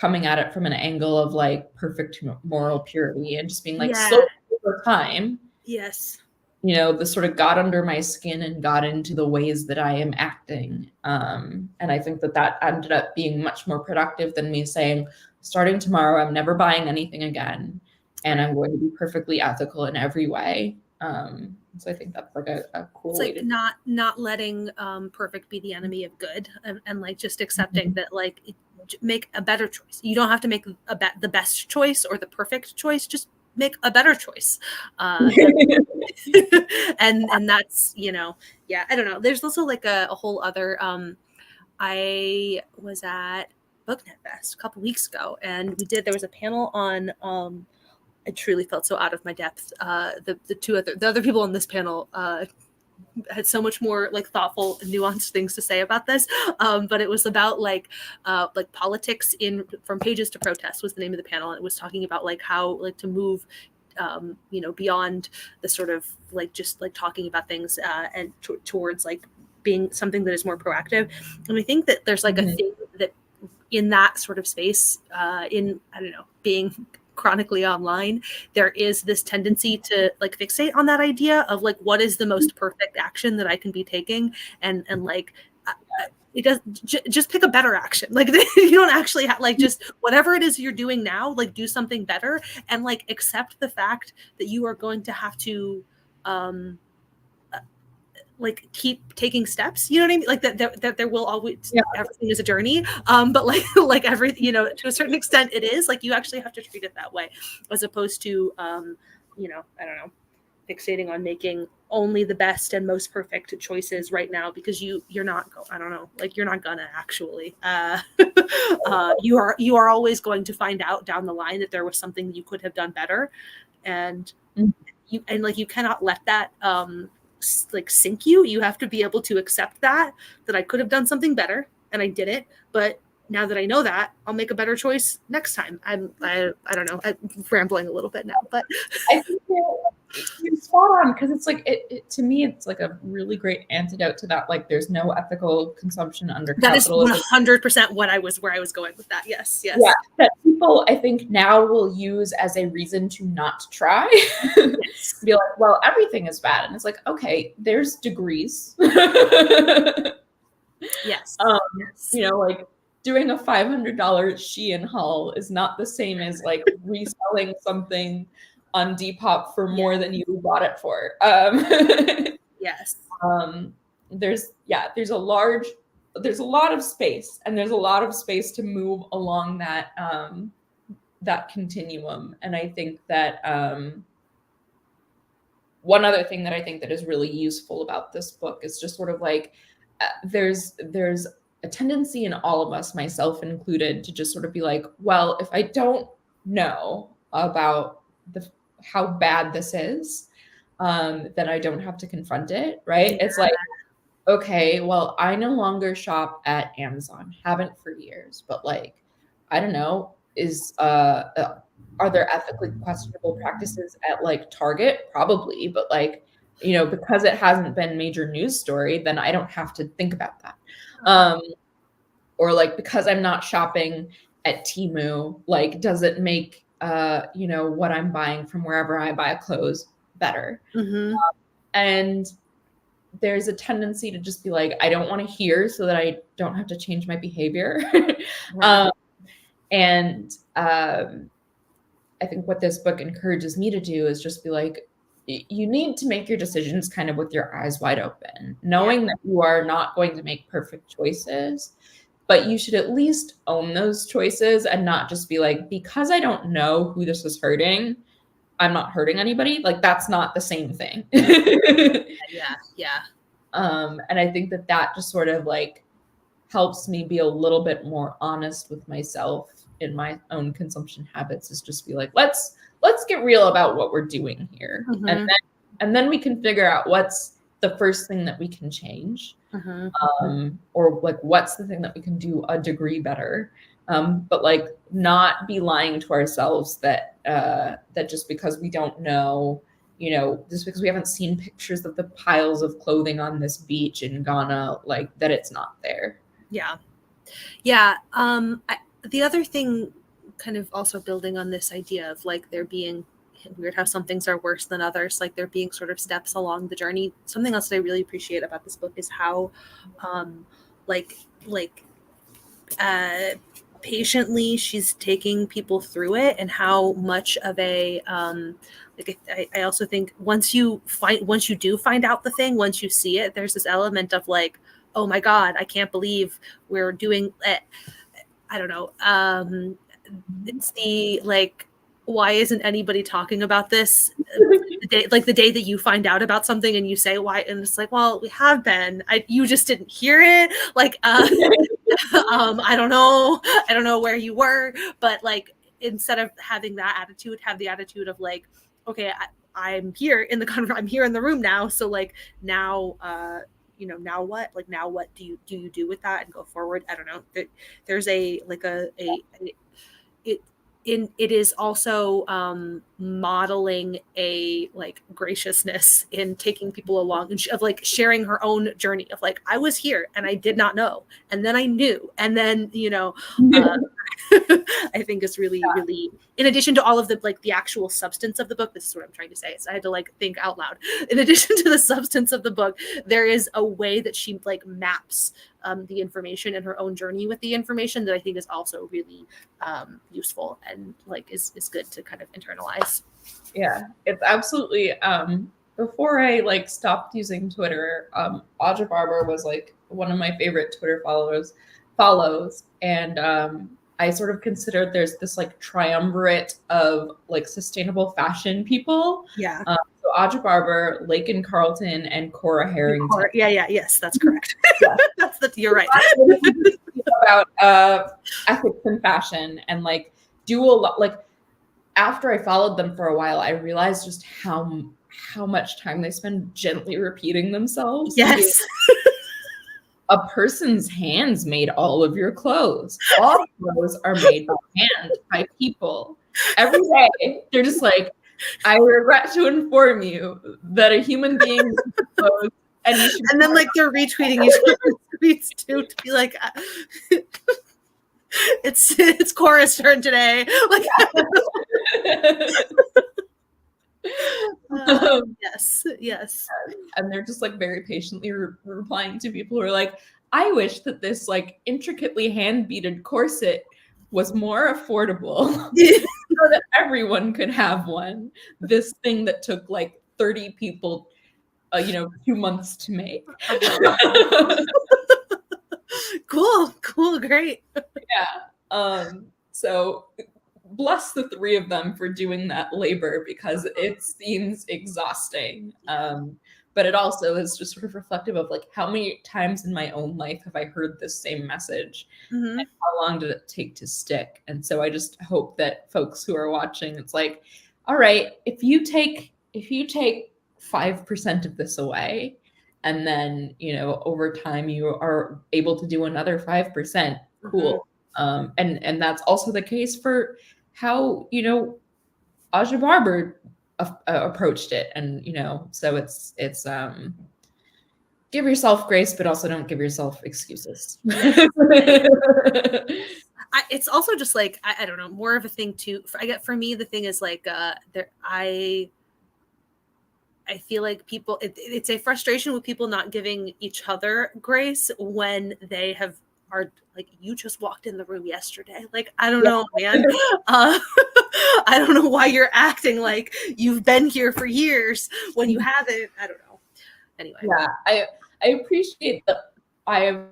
coming at it from an angle of like perfect moral purity and just being like, slowly over time. Yes. This sort of got under my skin and got into the ways that I am acting. And I think that ended up being much more productive than me saying, starting tomorrow, I'm never buying anything again. And I'm going to be perfectly ethical in every way. So I think that's like a cool it's way like not letting perfect be the enemy of good, and like just accepting that like make a better choice. You don't have to make the best choice or the perfect choice, just make a better choice. And that's, I don't know. There's also like a whole other I was at BookNet Fest a couple weeks ago, and there was a panel on, I truly felt so out of my depth. The other people on this panel had so much more like thoughtful and nuanced things to say about this. But it was about like politics in From Pages to Protest was the name of the panel. And it was talking about like how like to move beyond the sort of like just like talking about things and towards like being something that is more proactive. And I think that there's like a thing that in that sort of space, in, I don't know, being chronically online, there is this tendency to like fixate on that idea of like, what is the most perfect action that I can be taking? And like, it does just pick a better action. Like you don't actually have like, just whatever it is you're doing now, like do something better and like accept the fact that you are going to have to, like keep taking steps, you know what I mean? Like that there will always, everything is a journey. But like everything, you know, to a certain extent it is like, you actually have to treat it that way as opposed to, you know, I don't know, fixating on making only the best and most perfect choices right now, because you're not, I don't know, like you're not gonna actually, you are always going to find out down the line that there was something you could have done better. And you cannot let that, like sink you have to be able to accept that I could have done something better and I didn't, but now that I know that, I'll make a better choice next time. I don't know, I'm rambling a little bit now, but I think you're spot on, because it's like it to me it's like a really great antidote to that, like there's no ethical consumption under capitalism. That is 100% where I was going with that. Yes yeah, that people I think now will use as a reason to not try. Yes. Be like, well, everything is bad, and it's like, okay, there's degrees. Yes. You know, like doing a $500 Shein haul is not the same as like reselling something on Depop for more than you bought it for. Yes. There's a lot of space, and there's a lot of space to move along that that continuum. And I think that one other thing that I think that is really useful about this book is just sort of like there's a tendency in all of us, myself included, to just sort of be like, well, if I don't know about how bad this is, then I don't have to confront it, right? Yeah. It's like, okay, well, I no longer shop at Amazon, haven't for years, but like, I don't know, are there ethically questionable practices at like Target? Probably, but like, you know, because it hasn't been major news story, then I don't have to think about that. Or like, because I'm not shopping at Temu, like, does it make, you know, what I'm buying from wherever I buy clothes better? And there's a tendency to just be like, I don't want to hear so that I don't have to change my behavior. I think what this book encourages me to do is just be like, you need to make your decisions kind of with your eyes wide open, knowing that you are not going to make perfect choices, but you should at least own those choices and not just be like, because I don't know who this is hurting, I'm not hurting anybody. Like, that's not the same thing. And I think that just sort of like helps me be a little bit more honest with myself in my own consumption habits, is just be like, let's get real about what we're doing here. And then we can figure out what's the first thing that we can change. Or like, what's the thing that we can do a degree better. But like, not be lying to ourselves that just because we don't know, you know, just because we haven't seen pictures of the piles of clothing on this beach in Ghana, like that it's not there. The other thing, kind of also building on this idea of like there being weird how some things are worse than others, like there being sort of steps along the journey. Something else that I really appreciate about this book is how patiently she's taking people through it, and how much of a I also think once you do find out the thing, once you see it, there's this element of like, oh my God, I can't believe we're doing it. I don't know. It's the like why isn't anybody talking about this? The day that you find out about something and you say why, and it's like, well, we have been. You just didn't hear it. Like, I don't know where you were, but like, instead of having that attitude, have the attitude of like, okay, I'm here in I'm here in the room now. So like now, now what? Like now what do you do with that and go forward? I don't know. There's it is also modeling a like graciousness in taking people along and of like sharing her own journey of like, I was here and I did not know, and then I knew, and then I think is really really, in addition to all of the like the actual substance of the book, this is what I'm trying to say, so I had to like think out loud. In addition to the substance of the book, there is a way that she like maps the information and her own journey with the information that I think is also really useful and like is good to kind of internalize. Yeah, it's absolutely. Before I like stopped using Twitter, Aja Barber was like one of my favorite Twitter follows, and I sort of considered there's this like triumvirate of like sustainable fashion people. Yeah. So Aja Barber, Laken Carlton, and Cora Harrington. Yes, that's correct. Yeah. You're right. About ethics in fashion, and like do a lot. Like after I followed them for a while, I realized just how much time they spend gently repeating themselves. Yes. A person's hands made all of your clothes. All clothes are made by hand by people. Every day, they're just like, I regret to inform you that a human being clothes, and then like they're retweeting each other's tweets too, to be like, it's Cora's turn today. Like, yes. And they're just like very patiently replying to people who are like, I wish that this like intricately hand beaded corset was more affordable so that everyone could have one. This thing that took like 30 people 2 months to make. Cool, great. Yeah. So bless the three of them for doing that labor, because it seems exhausting. But it also is just sort of reflective of like how many times in my own life have I heard this same message, and how long did it take to stick? And so I just hope that folks who are watching, it's like, all right, if you take 5% of this away, and then over time you are able to do another 5%, cool. And that's also the case for how Aja Barber approached it, and so it's give yourself grace, but also don't give yourself excuses. It's also just like I don't know, more of a thing too. For me, the thing is like I feel like people, it's a frustration with people not giving each other grace when they are like, you just walked in the room yesterday. Like, I don't know, man. I don't know why you're acting like you've been here for years when you haven't. I don't know. Anyway. Yeah, I appreciate that. I have.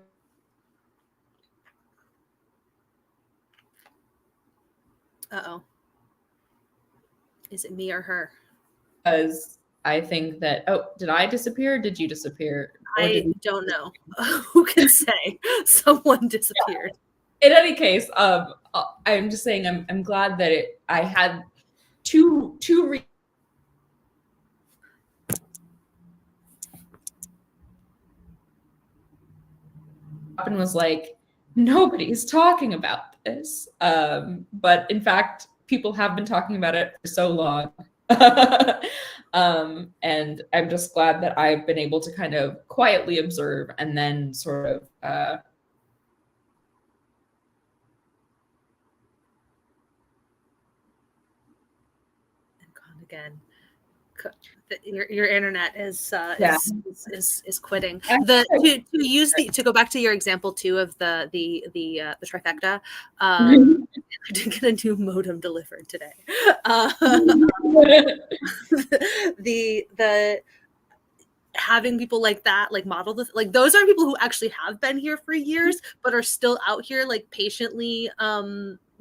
Uh-oh. Is it me or her? Because I think that, did I disappear? Or did you disappear? I don't know. Who can say? Someone disappeared. Yeah. In any case, I'm just saying I'm glad that I had two and was like, nobody's talking about this. But in fact, people have been talking about it for so long. And I'm just glad that I've been able to kind of quietly observe and then sort of again. Your internet is quitting. To go back to your example too of the trifecta. I did get a new modem delivered today. The having people like that, like model this, like those are people who actually have been here for years, but are still out here like patiently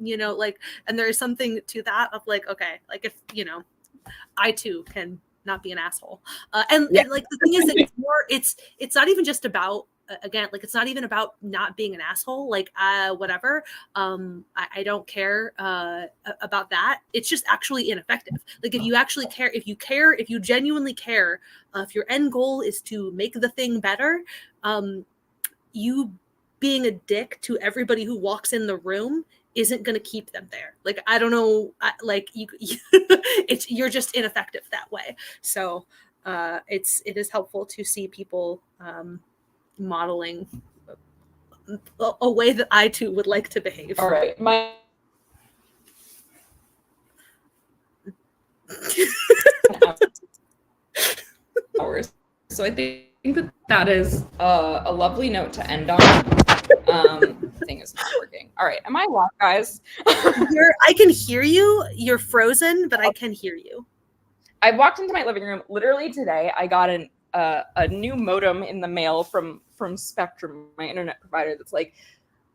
you know, like, and there is something to that of like, okay, like if, you know, I too can not be an asshole. And like the thing is that it's not even just about, again, like it's not even about not being an asshole, like whatever. I don't care about that. It's just actually ineffective. Like if you actually care, if you genuinely care, if your end goal is to make the thing better, you being a dick to everybody who walks in the room isn't going to keep them there. Like, I don't know, like you're just ineffective that way. So it is helpful to see people modeling a way that I too would like to behave. All right. Hours. So I think that is a lovely note to end on. The thing is not working. All right. Am I live, guys? I can hear you. You're frozen, but I can hear you. I walked into my living room literally today. I got a new modem in the mail from Spectrum, my internet provider, that's like,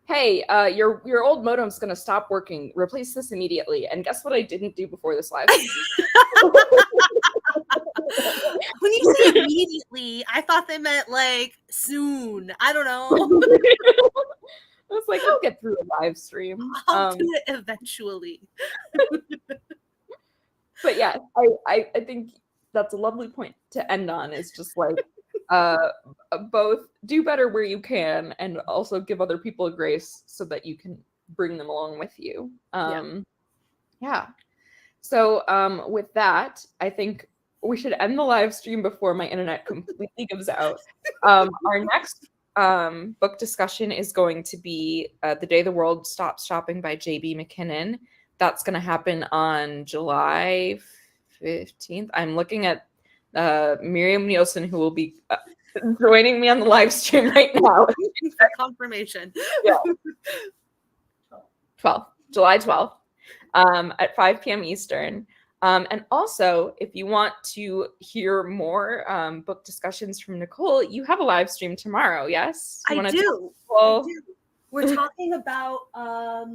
hey, your old modem's gonna stop working. Replace this immediately. And guess what I didn't do before this live? When you say immediately, I thought they meant like soon. I don't know. I was like, I'll get through a live stream. I'll do it eventually. But yeah, I think that's a lovely point to end on, is just like both do better where you can and also give other people a grace so that you can bring them along with you. Yeah. So with that, I think we should end the live stream before my internet completely gives out. Our next book discussion is going to be The Day the World Stops Shopping by J.B. McKinnon. That's going to happen on July 15th. I'm looking at Miriam Nielsen, who will be joining me on the live stream right now. For confirmation. Yeah. July 12th at 5 p.m. Eastern. And also, if you want to hear more book discussions from Nicole, you have a live stream tomorrow, yes? I do. We're talking about I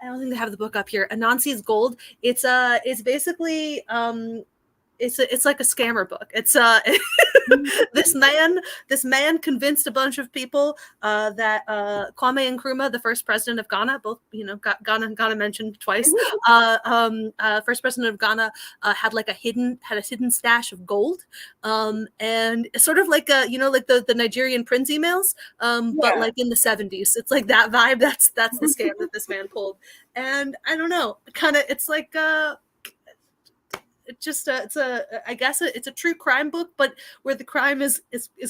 don't think they have the book up here. Anansi's Gold. It's basically it's like a scammer book. It's this man convinced a bunch of people that Kwame Nkrumah, the first president of Ghana, both, you know, Ghana mentioned twice, first president of Ghana, had a hidden stash of gold, and sort of like like the Nigerian Prince emails, but like in the 70s. It's like that vibe. That's the scam that this man pulled. And I don't know, it's like it's just I guess it's a true crime book, but where the crime is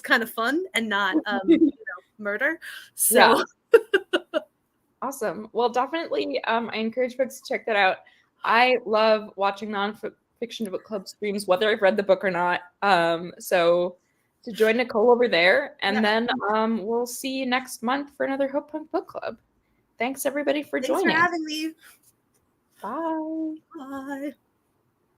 kind of fun and not murder. So yeah. Awesome. Well, definitely I encourage folks to check that out. I love watching nonfiction book club streams, whether I've read the book or not. So to join Nicole over there, and then we'll see you next month for another Hopepunk book club. Thanks everybody for joining. Thanks for having me. Bye. Bye.